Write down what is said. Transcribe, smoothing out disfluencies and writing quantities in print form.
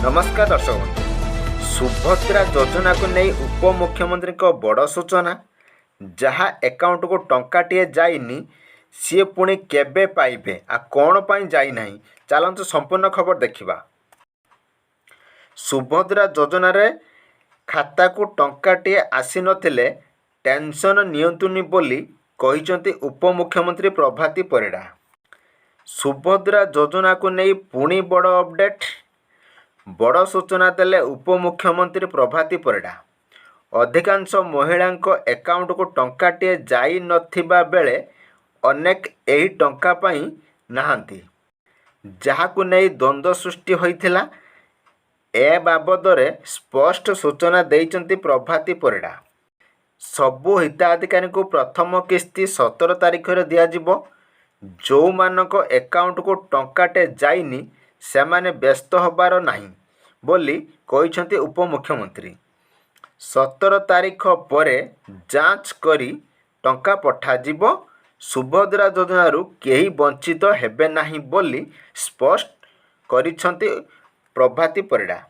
नमस्कार दर्शक बंधु सुभद्रा योजना को नहीं उपमुख्यमंत्री को बड़ सूचना जहाँ अकाउंट को टंकाटे जाइनी सी पुणी केबे पाइबे आ कौन पाई जाई नहीं चलतु संपूर्ण खबर देखा। सुभद्रा योजना रे खाता को टंकाटे आसी नथिले टेंशन नियंतुनी बोली कहिसंती उपमुख्यमंत्री प्रभाती परिड़ा। सुभद्रा योजना को नहीं पुणी बड़ अपडेट बड़ सूचना देले उपमुख्यमंत्री प्रभाती परिड़ा। अधिकांश महिलांक अकाउंट को टंकाटे जाई नथिबा बेले अनेक एही टंका पाई नाहांती जहाकु नहीं द्वंद्व सृष्टि होइथिला। ए बाबदरे स्पष्ट सूचना देइचंती प्रभाती परिड़ा। सबु हिताधिकारी को प्रथम किस्ती 17 तारिख रे दिया जिवो। जो मानक अकाउंट को टंकाटे जाइनी सेमाने व्यस्त हबार नहीं बोली कहिसंती उपमुख्यमंत्री। 17 तारिख परे जांच करी टंका पठाजिवो। सुभद्रा योजनारू केही वंचित हेबे नाही बोली स्पष्ट करिसंती प्रभाती परिड़ा।